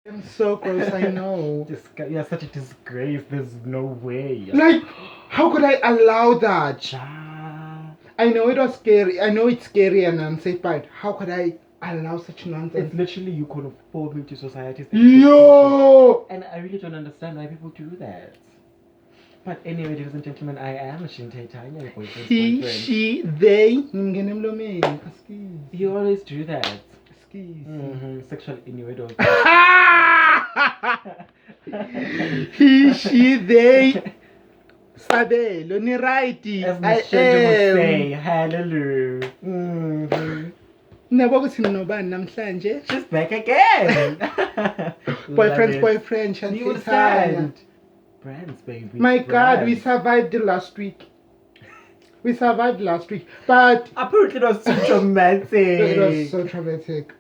I'm so gross, I know. You're such a disgrace. There's no way. Like, how could I allow that? Cha. I know it was scary. I know it's scary and unsafe, but how could I allow such nonsense? It's literally you conform into society's Yo! and I really don't understand why people do that. But anyway, ladies and gentlemen, I am SHINTAY TANYA, your boyfriend's He, boyfriend. she, they. Ngingena emlomeni. Askies. You always do that. Askies. Sexual innuendo. He, she, they. Sabelo, ni righty. As I Miss Shinty would am. say, hallelujah. Nabo kuthi nobani namhlanje? She's back again. Boyfriend, Do you SHINTAY TANYA. understand? Brands, baby. My God, we brands. survived the last week. We survived last week, but Apparently, it was so traumatic. it was so traumatic.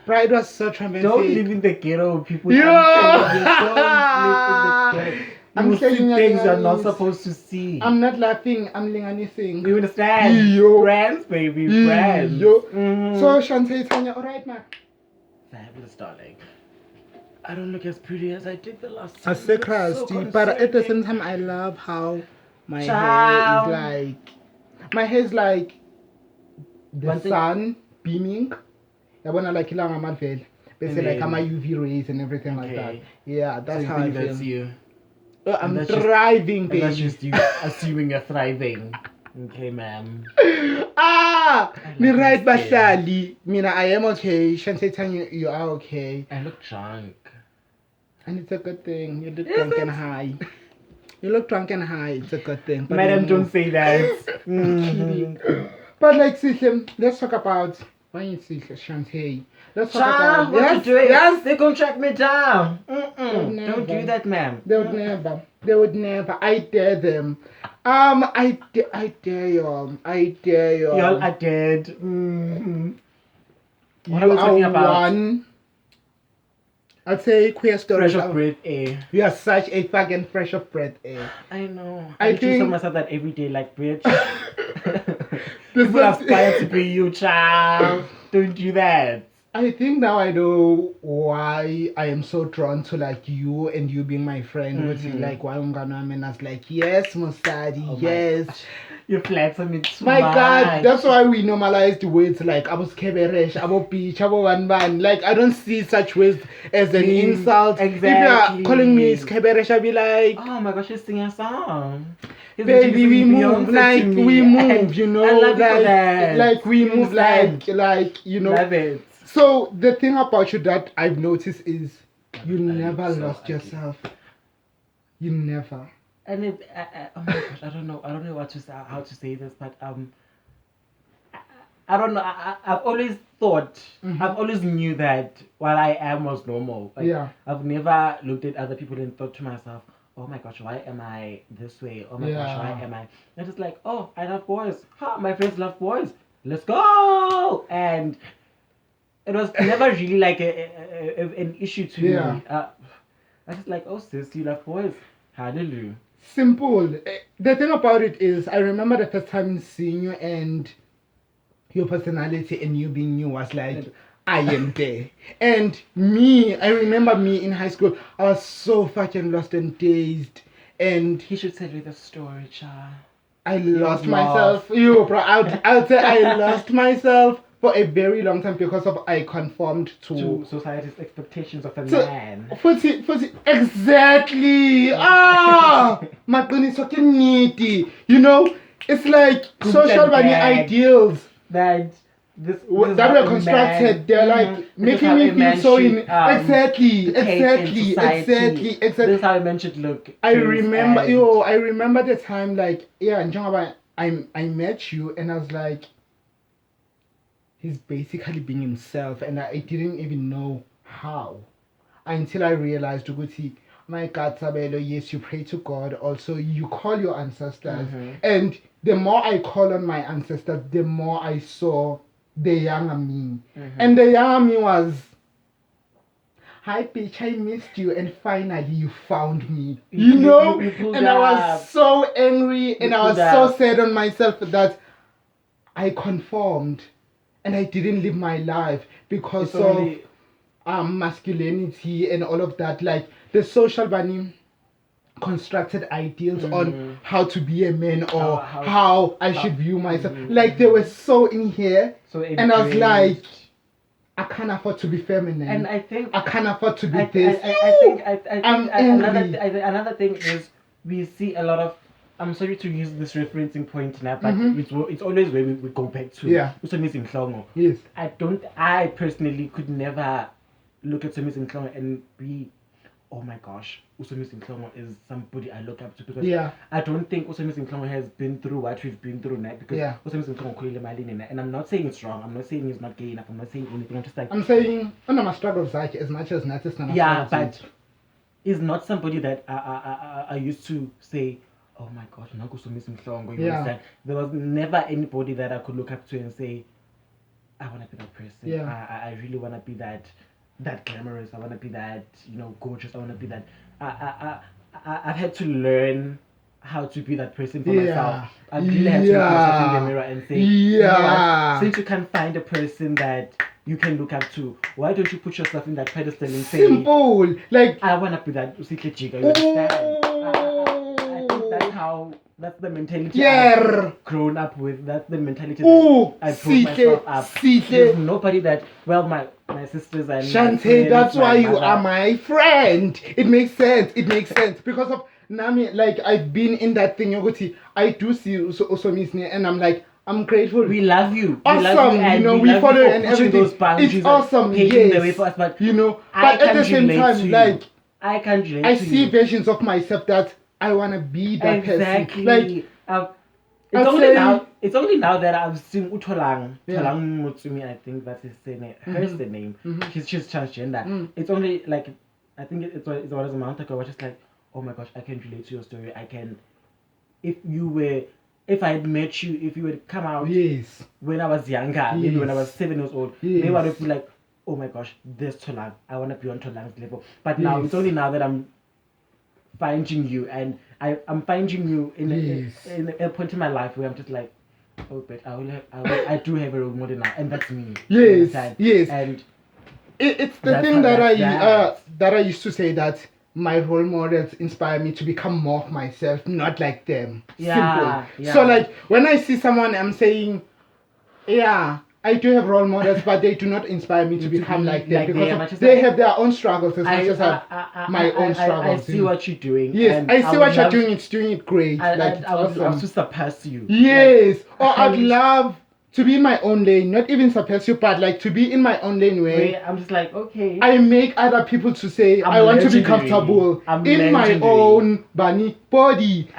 Right, it was so traumatic. Don't live in the ghetto, people. Yo! I'm telling you, don't live in the ghetto. I'm You saying see it, things you're not guys. supposed to see. I'm not laughing, I'm linganising. You understand? Yo. Brands, baby, brands. Yo. Mhm. So, SHINTAY TANYA, alright, man. Fabulous, darling. I don't look as pretty as I did the last I time. say It's crusty, so but at the same concerning. time, I love how my Ciao. hair is like. My hair is like the One thing- sun beaming. I wanna like ilanga malvela. Basically, like I'm a UV rays and everything like that. Okay. Yeah, that's So how you I think feel. that's you. I'm that's just- thriving, And that's baby. just you assuming you're thriving. Okay, ma'am. Ah, I me love right, my skin. Bahlali. Mina, I am okay. SHINTAY TANYA, you are okay, I look drunk. and it's a good thing. You look Is drunk it? and high. You look drunk and high. It's a good thing. But Madam, you don't know- say that. Kidding. But like, Sihle, let's talk about why you see SHINTAY. Let's talk Child, about what you doing? Yes, They're gonna track me down. never. Don't do that, ma'am. they would never. They would never. I dare them. I dare y'all. I dare y'all. Y'all are dead. Mm-hmm. What You are we talking are about? one. I'd say queer stories. Fresh of breath air. You are such a fucking fresh of breath air. I know. I I do tell think- myself that every day, like, bitch. This People is- aspire to be you, child. Don't do that. I think now I know why I am so drawn to like you and you being my friend. Which is like why Unganam and I was like, yes, Musadi, Oh my yes. gosh. You flatter me too My much. God, that's why we normalized words like Abo Skeberesh, Abo Beach, Abo Wanban. Like I don't see such words as an insult. If you Exactly. are calling me Skeberesh, I'll be like, Oh my gosh, she's singing a song. He's baby, we introducing move Beyonce like to me, we and move, you know, I love you for that. like we You move understand? like you know. Love it. So the thing about you that I've noticed is you I never look so lost ugly. yourself. You never. And oh my gosh, I don't know what to say, how to say this, but I don't know. I've always thought, I've always knew that what I am was normal. Like, Yeah. I've never looked at other people and thought to myself, oh my gosh, why am I this way? Oh my gosh, why Yeah. am I? And it's like, oh, I love boys. Ha, my friends love boys. Let's go. And it was never really like an issue to Yeah. me. I was like, oh sis, you love boys. Hallelujah. Simple. The thing about it is, I remember the first time seeing you and your personality and you being you was like, I am there. And me, I remember me in high school, I was so fucking lost and dazed. And He should tell you the story, child. I lost was myself. You, bro, I'd say I lost myself for a very long time because of I conformed To society's expectations of a So- man. Futhi, exactly. Ah, maqiniso ke nnete. You know, it's like Good social and money bad. ideals That this that were constructed. They're like making me feel so in exactly. This is how a man should look. I Dress remember, and- I remember the time like njengoba I met you and I was like, he's basically being himself, and I didn't even know how until I realized, Uguti, my God, Sabelo, yes, you pray to God. Also, you call your ancestors, and the more I call on my ancestors, the more I saw the younger me, and the younger me was, hi bitch, I missed you, and finally you found me. You know, you pulled and I up. was so angry, and I was pulled so up. sad on myself that I conformed, and I didn't live my life because It's of only masculinity and all of that, like the social bunny constructed ideals on how to be a man or how I should view myself. Like they were so in here, So and I was like, I can't afford to be feminine. And I think I can't afford to be this. I think I'm angry. another thing is we see a lot of. I'm sorry to use this referencing point now, but it's always where we go back to. Yeah. Usomizi Nhlongo. Yes. I personally could never look at Usomizi Nhlongo and be, oh my gosh, Usomizi Nhlongo is somebody I look up to, because I don't think Usomizi Nhlongo has been through what we've been through now, because Usomizi Nhlongo khulile emalini, and I'm not saying it's wrong, I'm not saying he's not gay enough, I'm not saying anything, I'm just like, I'm saying my struggles like as much as Natis and but he's not somebody that I used to say, oh my gosh, Naku Usomizi Nhlongo, you understand? There was never anybody that I could look up to and say, I want to be that person. I really want to be that glamorous. I want to be that, gorgeous. I want to be that. I've had to learn how to be that person for myself. I've really had to look myself in the mirror and say, you know what? Since you can find a person that you can look up to, why don't you put yourself in that pedestal and say, simple, like I want to be that Usihle Jiga, you understand? I think that's the mentality I've grown up with. That's the mentality that I brought myself up. There's nobody that, well, my sisters and Shante, that's why you are my friend. It makes sense. Because of Nami, like I've been in that thing, I do see Usomizi, and I'm like, I'm grateful. We love you. Awesome. We love you, and we follow and everything. Those it's awesome. Paving the way for us, but but at the same time, like I can't relate. I see versions of myself that I want to be that person. Like it's only now that I've seen Utolang Mutsumi, I think that's his name. Hers the name. She's transgender. It's only like, I think it was a month ago. I was just like, oh my gosh, I can relate to your story. I can, if I had met you, if you had come out when I was younger, maybe when I was 7 years old, maybe I would be like, oh my gosh, there's Tolang. I want to be on Tolang's level. But now it's only now that I'm finding you, and I'm finding you in a point in my life where I'm just like, oh, but I do have a role model now, and that's me. Yes. And it's the thing that I used to say, that my role models inspire me to become more of myself, not like them. Simple. So like when I see someone, I'm saying, I do have role models, but they do not inspire me to become like them, because they have their own struggles as much as I have my own struggles. I see what you're doing. Yes, I see what you're doing. It's doing it great. I would love to surpass you. Yes, or I'd love to be in my own lane, not even surpass you, but like to be in my own lane where I'm just like, okay, I make other people to say I want to be comfortable in my own bunny body.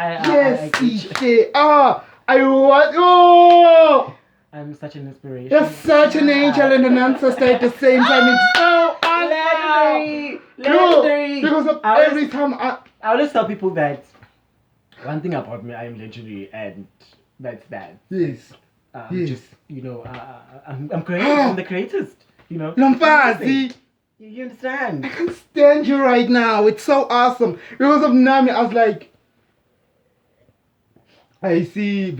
I'm such an inspiration. You're such an angel and an ancestor at the same time. It's so awesome. Legendary. Because of every time I always tell people that one thing about me, I am legendary, and that's that. Yes. Just I'm great. I'm the greatest. Lomfazi. You understand? I can stand you right now. It's so awesome. Because of Nami, I was like, I see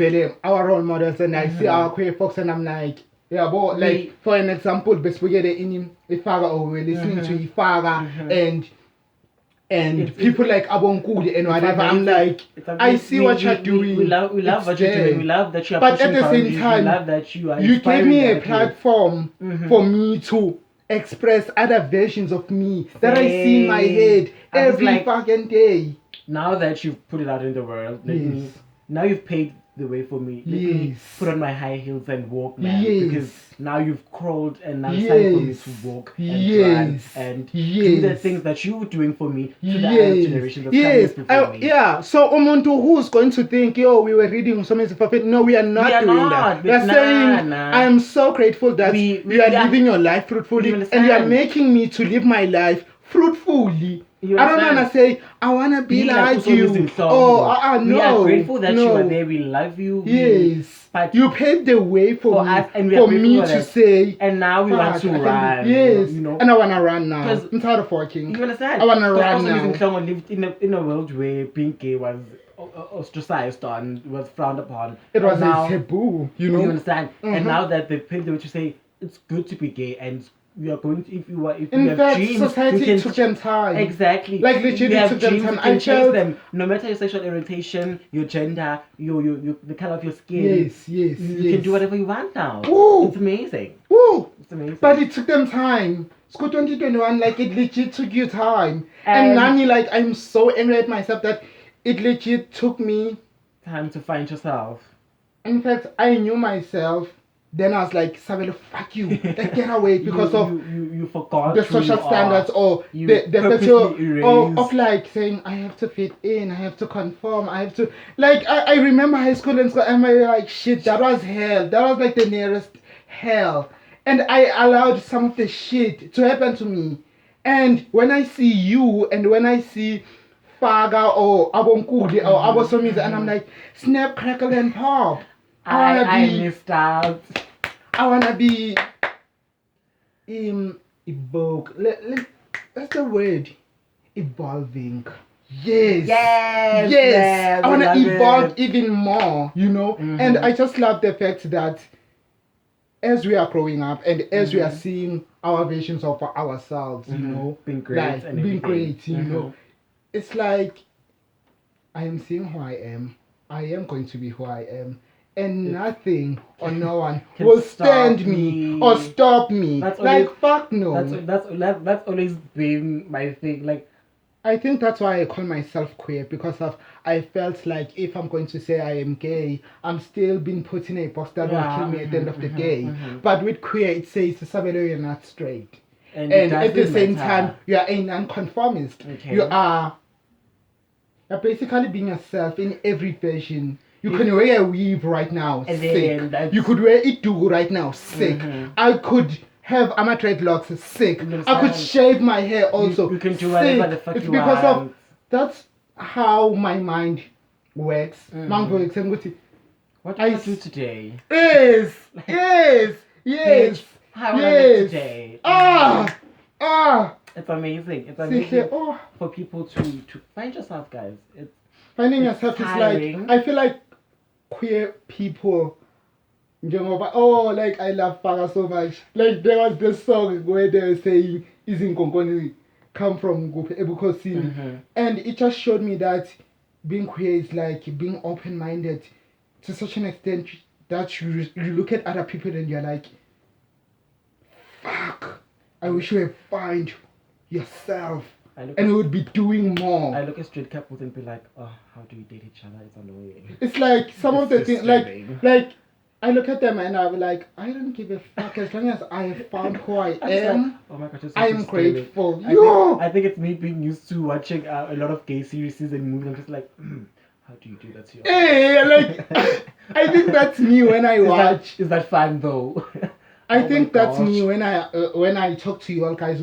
our role models, and I see our queer folks, and I'm like, for an example, Besbugede in Ifaga, or we're listening to Ifaga, and people like Abonkuli and whatever. I'm like, I see what you're doing. We love what you're doing. We love that you are pushing boundaries. But at the same time, we love that you are. You gave me a platform for me to express other versions of me that I see in my head every fucking day. Now that you've put it out in the world, now you've paved the way for me. Let me put on my high heels and walk, man. Because now you've crawled, and now it's time for me to walk and run and do the things that you were doing for me to the other generation that's coming before me. So umuntu who's going to think, we were reading so many perfect. No, we are not doing that. We are saying, I am so grateful that you are living your life fruitfully, and you are making me to live my life fruitfully. I don't want to say, I want to be like you. No. We are grateful that you are there. We love you. But you paved the way for me, and for me to say. And now we want to run. And I want to run now. I'm tired of working. You understand? I want to run now. Because lived in a world where being gay was ostracized and was frowned upon. It was a taboo, You understand? And now that they paved the way to say, it's good to be gay, and it's you are going to, if you In have fact, dreams, society you can took them time. exactly. Like If legit, you it have took them dreams, time. you can I change felt them, no matter your sexual orientation, your gender, the color of your skin. yes. You can do whatever you want now. Woo! It's amazing. Woo! It's amazing. But it took them time. School 2021, like it legit took you time. And Nani, like I'm so angry at myself that it legit took me time to find yourself. In fact, I knew myself. Then I was like, Sabelo, fuck you. Like, get away because you forgot the social standards or the purposely of like saying, I have to fit in, I have to conform, I have to. Like, I remember high school and school, and I was like, shit, that was hell. That was like the nearest hell. And I allowed some of the shit to happen to me. And when I see you and when I see Faga or Abonkudi or Abosomiza, and I'm like, snap, crackle, and pop. I missed out. I wanna be evoke. That's the word. Evolving. Yes. I wanna evolve even more, you know? And I just love the fact that as we are growing up and as we are seeing our visions of ourselves, you know, being great, like being great, you know, it's like I am seeing who I am. I am going to be who I am. And nothing or no one will stand me or stop me. That's like always, fuck no. That's always been my thing. Like I think that's why I call myself queer, because of I felt like if I'm going to say I am gay, I'm still being put in a box that will kill me at the end of the day. But with queer, it says Sabelo, you're not straight, and at the same time you are a non-conformist. Okay. You're basically being yourself in every version. You can wear a weave right now, sick. You could wear it too right now, sick. I could have dreadlocks, sick. I could shave my hair also. You can do whatever the fuck you want. It's because of that's how my mind works. What do I do today? Yes. How would I live today? It's amazing. It's amazing for people to find yourself, guys. Finding yourself is like, I feel like queer people, like I love Faga so much. Like there was this song where they were saying Izinkongoni come from Ebukosini, and it just showed me that being queer is like being open-minded to such an extent that you look at other people and you're like, fuck, I wish you would find yourself. And we would be doing more. I look at straight couples and be like, oh, how do you date each other? It's annoying. It's like some of the things, like I look at them and I'm like, I don't give a fuck as long as I have found who I am. Like, oh my God, I am grateful. I think it's me being used to watching a lot of gay series and movies. I'm just like, how do you do that to yourself? Hey, like, I think that's me when I watch. Is that fun though? I think that's me when I talk to you all guys.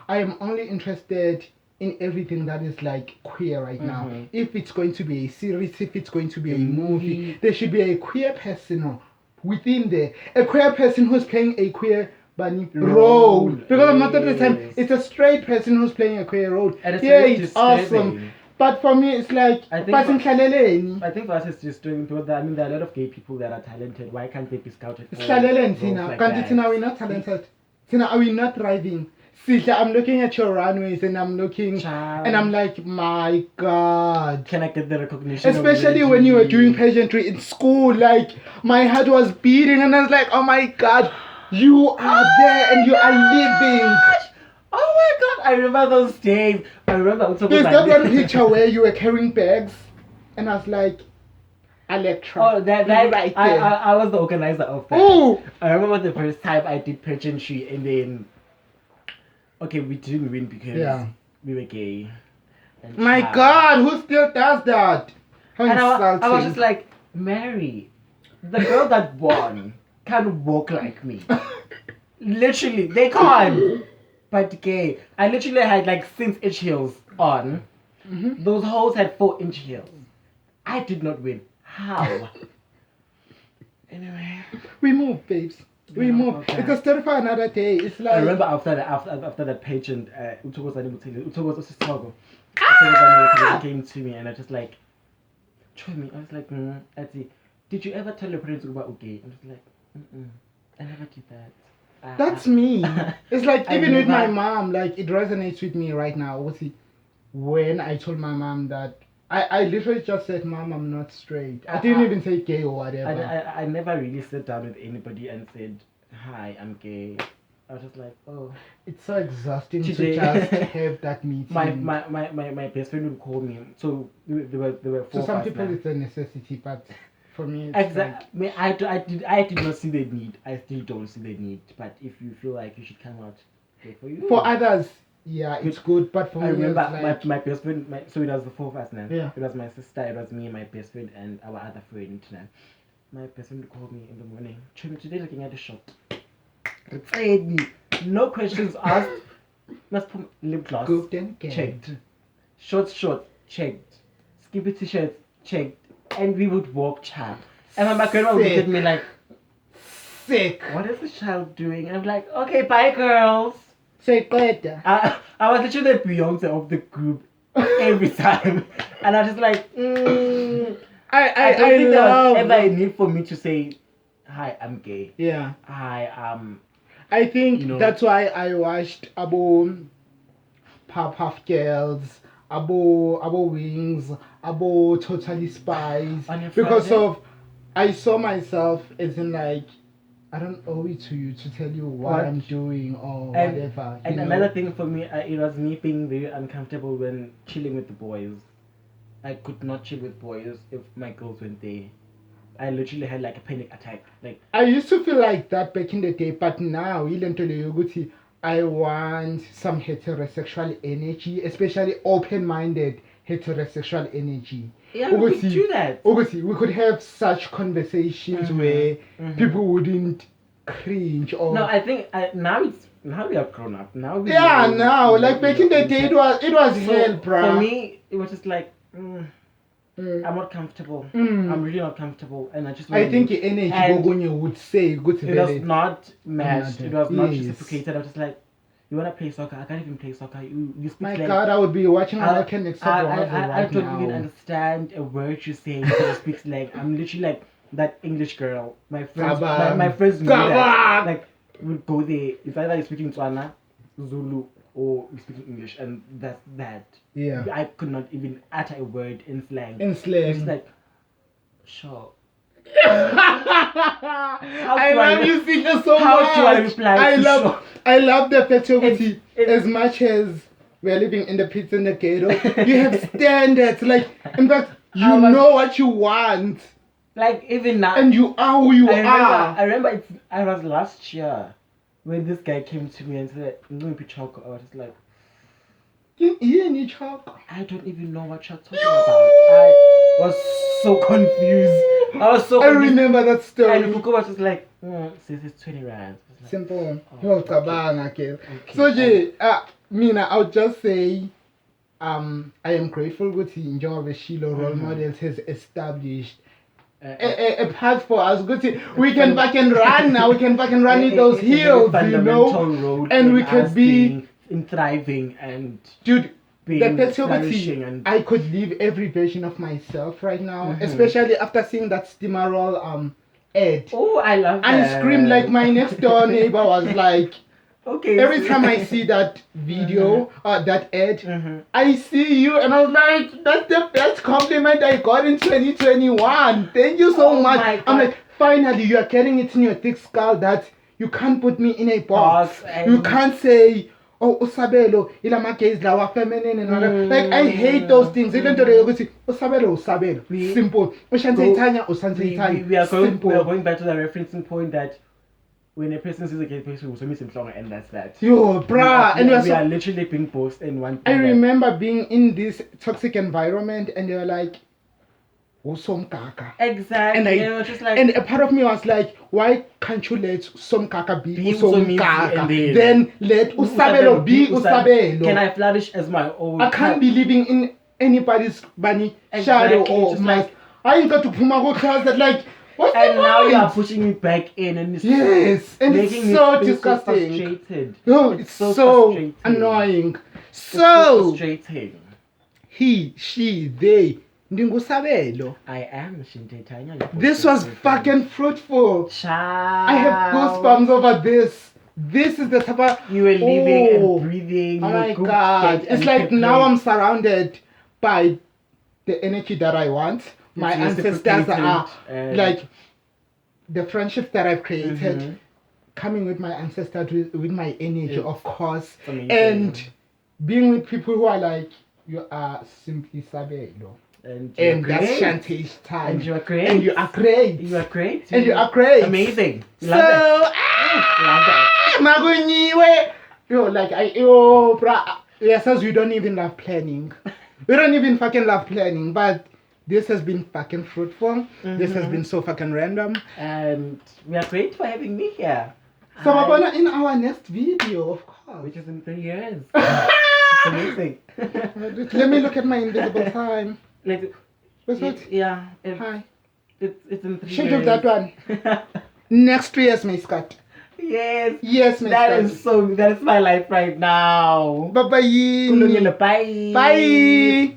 I am only interested in everything that is like queer right now. If it's going to be a series, if it's going to be a movie, there should be a queer person within there. A queer person who's playing a queer role. Because most of the time, it's a straight person who's playing a queer role. It's awesome. But for me, it's like, I think for us it's just doing people that, I mean, there are a lot of gay people that are talented. Why can't they be scouted? Tina, we're not talented. Tina, are we not thriving? Sisha, I'm looking at your runways and I'm looking and I'm like, my God. Can I get the recognition? Especially when you were doing pageantry in school, like my heart was beating and I was like, oh my God, you are there and you are living. Oh my God, I remember those days. I remember there's that one picture where you were carrying bags and I was like, Electra. Oh, that right there. I was the organizer of that. Ooh. I remember the first time I did pageantry and then okay, we didn't win because we were gay. My God, who still does that? How insulting. I was just like, Mary, the girl that won can't walk like me. Literally, they can't. But gay. I literally had like 6-inch heels on. Those hoes had 4-inch heels. I did not win. How? Anyway. We move, babes. We move. Okay. It's a story for another day. It's like I remember after that pageant, came to me and I just like told me, I was like, Ati, did you ever tell your parents about okay? I was like, I never did that. That's me. It's like I even with my never- mom, like it resonates with me right now. When I told my mom that I literally just said, "Mom, I'm not straight." I didn't even say gay or whatever. I never really sat down with anybody and said, "Hi, I'm gay." I was just like, "Oh." It's so exhausting Today- to just have that meeting. My best friend would call me. So there were four To some of us people, now. it's a necessity, but for me, it's Exactly. I did not see the need. I still don't see the need. But if you feel like you should come out, good for you. like for others. Yeah, it's good, but for I me, remember it's like my best friend. So it was the four of us now. Yeah. It was my sister. It was me, my best friend, and our other friend. Now. My best friend called me in the morning. Today looking at the shop. No questions asked. Must put lip gloss. good and gay. Checked. Shorts checked. Skimpy t-shirts checked. And we would walk chat. And my grandma would look at me like, Sick. what is this child doing? And I'm like, okay, bye girls. Say good. I was literally the Beyonce of the group every time. And I was just like, I don't think there was ever a need for me to say, hi, I'm gay. Yeah. I think you know, that's why I watched Abo Puff Girls, Abo Wings, Abo Totally Spies, On your because Friday? of I saw myself as in like I don't owe it to you to tell you what I'm doing or whatever. And another thing for me, it was me being very uncomfortable when chilling with the boys. I could not chill with boys if my girls weren't there. I literally had like a panic attack. Like I used to feel like that back in the day, but now I want some heterosexual energy, especially open-minded heterosexual energy. yeah, we could do that. Obviously, we could have such conversations where people wouldn't cringe or. No, I think now we are grown up. Now we now like back in the day, it was hell, bruh. For me, it was just like. I'm not comfortable. I'm really not comfortable, and I just. I think the energy Gogonyo would say good. It was not matched. It was not Yes. reciprocated. I was just like, you wanna play soccer? I can't even play soccer. You speak My like. God, I would be watching American next I right don't now. even understand a word you say. You speak like I'm literally like that English girl. My friends, my friends knew that. Like would go there if either you're speaking Tswana, Zulu, or you're speaking English, and that's that. Yeah. I could not even utter a word in slang. It's like, sure. I love you, Zika, so how much. do I reply? I love the festivity. It's- As much as we're living in the pits in the ghetto, you have standards. Like, in fact, you know what you want. Like even now, and you are who you are. I remember I was last year when this guy came to me and said, "I'm going to be chocolate." I was just like, You need chalk. I don't even know what you're talking about. I was so confused. I remember that story. And Kuko was just like, since it's 20 rand. Like, simple. Okay. So, Mina, I would just say, I am grateful with the Njobe Shilo role models has established a path for us. We can back and run now. We can back and run in those hills, you know, and we could be in thriving and dude. Being The flourishing and I could live every version of myself right now, especially after seeing that steamerol ad. Oh, I love that. I screamed like my next door neighbor was like. Okay. Every time I see that video, that ad, I see you, and I was like, "That's the best compliment I got in 2021. Thank you so much." I'm like, finally, you are getting it in your thick skull that you can't put me in a box. You can't say, "Oh, Usabelo, ilama gays lawa feminine and all that." Like I hate those things. Even though they say, "Usabelo, Usabelo," simple. Shintay Tanya, Shintay Tanya. We are going back to the referencing point that. When a person says a gay person, we miss him longer, and that's that. Yo, bruh, we are literally being posed in one. I remember being in this toxic environment, and they were like, "Oh, some kaka." Exactly. And a part of me was like, "Why can't you let some kaka be some kaka? Then let Usabelo be Usabelo." Can I flourish as my own? I can't be living in anybody's bunny shadow or mask. I ain't got to put my closet like. What's and the now point? you are pushing me back in, and it's and making it's so me disgusting. So frustrated. No, it's so annoying. So frustrating. He, she, they. Ndingusabelo. I am Shintay Tanya. This was fucking fruitful. Ciao. I have goosebumps over this. This is the type of You were living Oh, and breathing. Oh you were my cooked, God! fed, It's and like kept now going. I'm surrounded by the energy that I want. My It's ancestors are reciprocated, like the friendships that I've created, Mhm. coming with my ancestors with my energy, It's of course, amazing. and being with people who are like, you are simply Sabelo. And you are And that's great. Shintay's time. And you are great. And you are great. You are great. And you are great. Amazing. So, Love that. Love that. Magunyiwe. Yo, like bruh. Yes, as we don't even love planning. We don't even fucking love planning, but this has been fucking fruitful. This has been so fucking random. And we are great for having me here. So Hi. we're gonna in our next video, of course. Which is in 3 years. It's amazing. Let me look at my invisible time. What's that? Yeah. Hi. It's in 3 Should years. do that one. Next 3 years, my Scott. Yes. Yes, my That Scott. is my life right now. Bye bye. Bye. Bye.